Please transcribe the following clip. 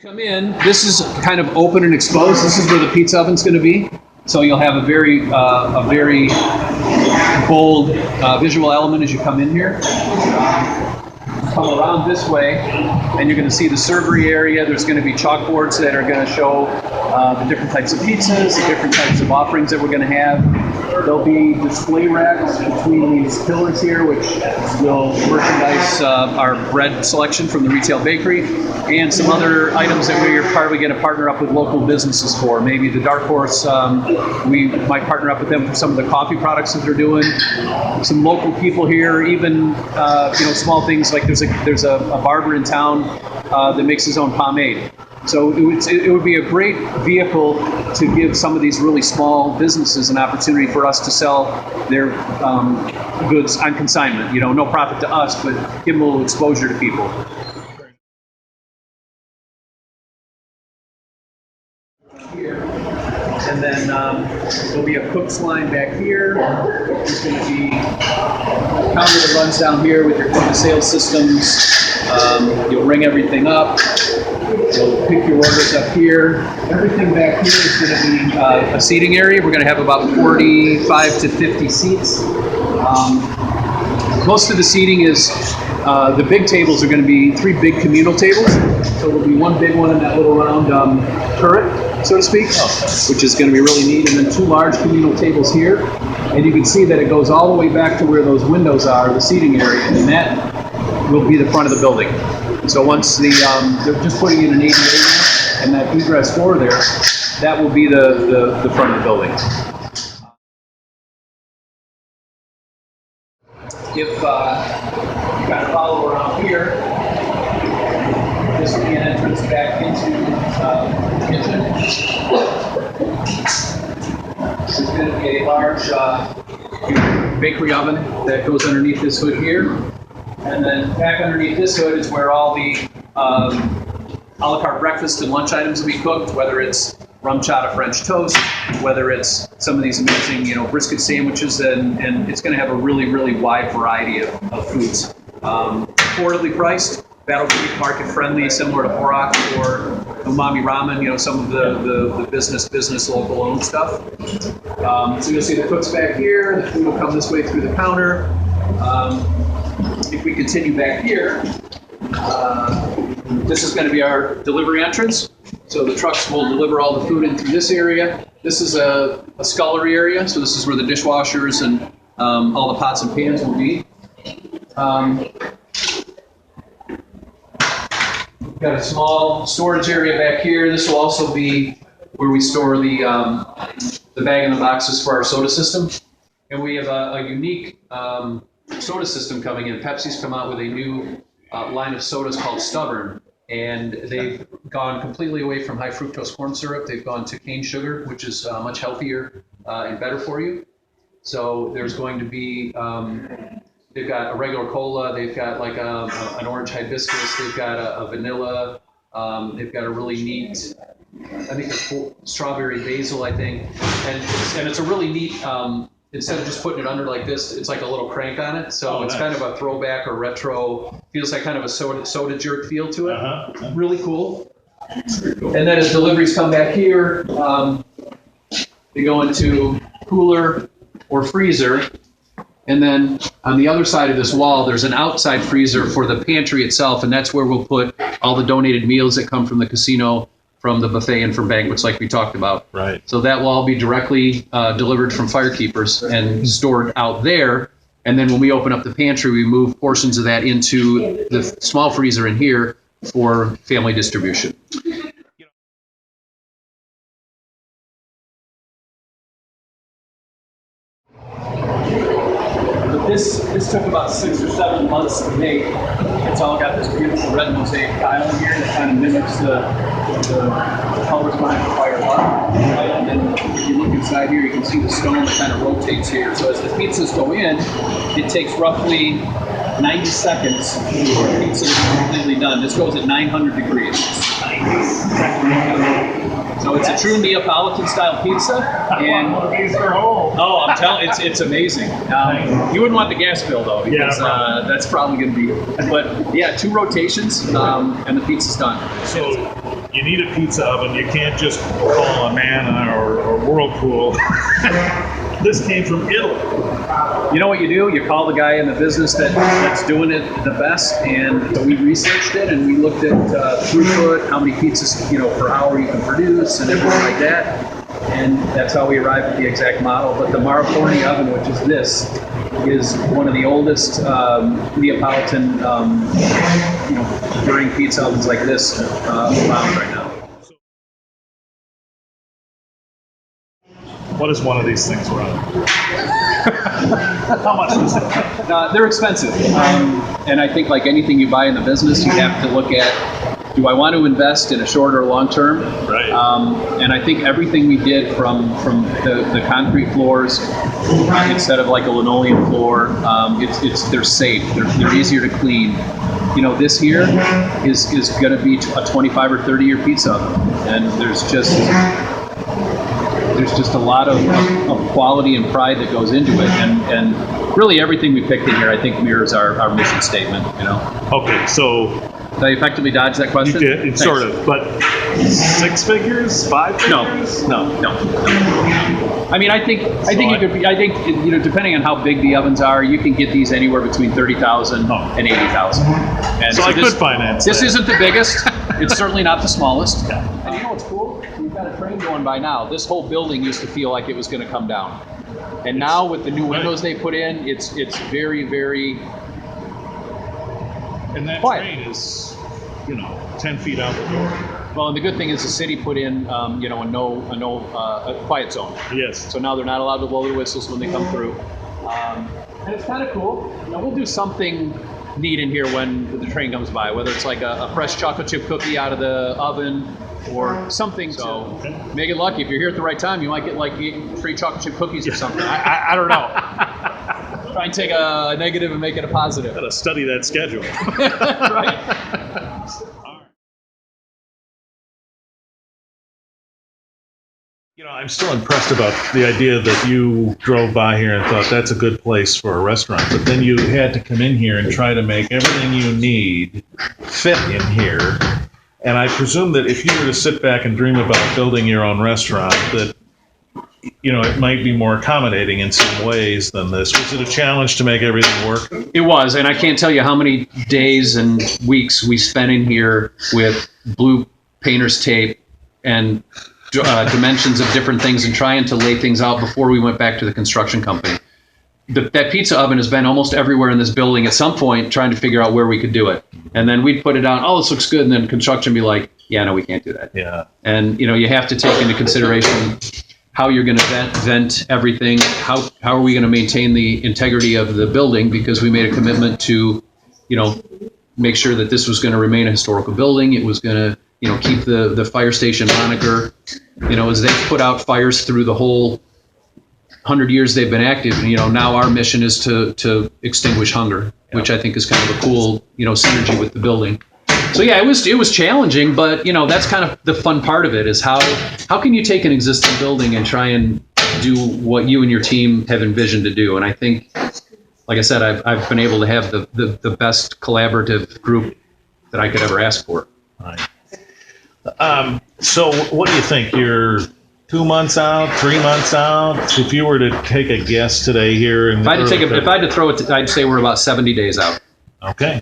Come in, this is kind of open and exposed. This is where the pizza oven's going to be. So you'll have a very bold visual element as you come in here. Come around this way, and you're going to see the servery area. There's going to be chalkboards that are going to show the different types of pizzas, the different types of offerings that we're going to have. There'll be display racks between these pillars here, which will merchandise our bread selection from the retail bakery, and some other items that we're probably going to partner up with local businesses for. Maybe the Dark Horse, we might partner up with them for some of the coffee products that they're doing. Some local people here, even small things like there's a barber in town that makes his own pomade. So it would be a great vehicle to give some of these really small businesses an opportunity for us to sell their goods on consignment. No profit to us, but give them a little exposure to people. Here. And then there'll be a cook's line back here. There's going to be a counter that runs down here with your point of sale systems. You'll ring everything up. You'll pick your orders up here. Everything back here is going to be a seating area. We're going to have about 45 to 50 seats. Most of the seating is, the big tables are going to be 3 big communal tables. So there'll be one big one in that little round turret, so to speak, which is going to be really neat. And then 2 large communal tables here. And you can see that it goes all the way back to where those windows are, the seating area, and that will be the front of the building. So once they're just putting in an ADA and that egress door there, that will be the front of the building. If you kind of follow around here, this will be an entrance back into the kitchen. There's going to be a large bakery oven that goes underneath this hood here. And then back underneath this hood is where all the a la carte breakfast and lunch items will be cooked, whether it's rum chata French toast, whether it's some of these amazing, brisket sandwiches, and it's going to have a really, really wide variety of foods. Affordably priced, battlecreek market friendly, similar to Borak or Umami Ramen, some of the business local owned stuff. So you'll see the cooks back here, the food will come this way through the counter. If we continue back here, this is going to be our delivery entrance. So the trucks will deliver all the food in through this area. This is a scullery area, so this is where the dishwashers and all the pots and pans will be. We've got a small storage area back here. This will also be where we store the bag and the boxes for our soda system. And we have a unique soda system coming in. Pepsi's come out with a new line of sodas called Stubborn, and they've gone completely away from high fructose corn syrup. They've gone to cane sugar, which is much healthier and better for you. So there's going to be, they've got a regular cola, they've got like an orange hibiscus, they've got a vanilla, they've got a really neat, I think a strawberry basil, I think, and it's a really neat, instead of just putting it under like this, it's like a little crank on it. So it's kind of a throwback or retro, feels like kind of a soda jerk feel to it. Really cool. And then as deliveries come back here, they go into cooler or freezer. And then on the other side of this wall, there's an outside freezer for the pantry itself. And that's where we'll put all the donated meals that come from the casino, from the buffet, and from banquets like we talked about. Right. So that will all be directly delivered from Firekeepers and stored out there. And then when we open up the pantry, we move portions of that into the small freezer in here for family distribution. This took about 6 or 7 months to make. It's all got this beautiful red mosaic tile in here that kind of mimics the colors behind the fire hut. And then if you look inside here, you can see the stone that kind of rotates here. So as the pizzas go in, it takes roughly 90 seconds for the pizza to be completely done. This goes at 900 degrees. So it's a true Neapolitan style pizza. And oh, I'm telling, it's amazing. You wouldn't want the gas bill though, because that's probably going to be. But yeah, 2 rotations, and the pizza's done. So you need a pizza oven. You can't just call a Manna or Whirlpool. This came from Italy. You know what you do? You call the guy in the business that's doing it the best, and so we researched it and we looked at throughput, how many pizzas per hour you can produce, and everything like that. And that's how we arrived at the exact model. But the Mariforni oven, which is this, is one of the oldest Neapolitan, burning pizza ovens like this around right now. What does one of these things run? How much is it? They're expensive. And I think like anything you buy in the business, you have to look at, do I want to invest in a short or long term? Right. And I think everything we did from the concrete floors, instead of like a linoleum floor, they're safe. They're easier to clean. This here is going to be a 25 or 30 year pizza oven, and there's just a lot of quality and pride that goes into it, and really everything we picked in here, I think, mirrors our mission statement. Okay, so did I effectively dodge that question? You did, sort of, but 6 figures, 5 figures? No. I mean, I think you could be. I think depending on how big the ovens are, you can get these anywhere between $30,000 and $80,000. And so I could finance. This isn't the biggest. It's certainly not the smallest. Yeah. And you know what's cool? We've got a train going by now. This whole building used to feel like it was going to come down, and now with the new windows they put in, it's very, very. And that quiet. train is, 10 feet out the door. Well, and the good thing is the city put in, a quiet zone. Yes. So now they're not allowed to blow their whistles when they come through. And it's kind of cool. We'll do something neat in here when the train comes by, whether it's like a fresh chocolate chip cookie out of the oven or something. So make it lucky. If you're here at the right time, you might get like free chocolate chip cookies or something. I don't know. Try and take a negative and make it a positive. Gotta study that schedule. Right. I'm still impressed about the idea that you drove by here and thought that's a good place for a restaurant, but then you had to come in here and try to make everything you need fit in here. And I presume that if you were to sit back and dream about building your own restaurant, that it might be more accommodating in some ways than this. Was it a challenge to make everything work? It was, and I can't tell you how many days and weeks we spent in here with blue painter's tape and dimensions of different things and trying to lay things out before we went back to the construction company. That pizza oven has been almost everywhere in this building at some point trying to figure out where we could do it. And then we'd put it down, this looks good, and then construction would be like, yeah, no, we can't do that. Yeah. And you have to take into consideration how you're going to vent everything, how are we going to maintain the integrity of the building, because we made a commitment to, make sure that this was going to remain a historical building. It was going to, keep the fire station moniker, as they put out fires through the whole 100 years they've been active. Now our mission is to extinguish hunger, which I think is kind of a cool, synergy with the building. So yeah, it was challenging, but that's kind of the fun part of it, is how can you take an existing building and try and do what you and your team have envisioned to do. And I think, like I said, I've been able to have the best collaborative group that I could ever ask for. Right. So what do you think? You're 2 months out, 3 months out? If you were to take a guess today here, if I had to throw it, I'd say we're about 70 days out. Okay.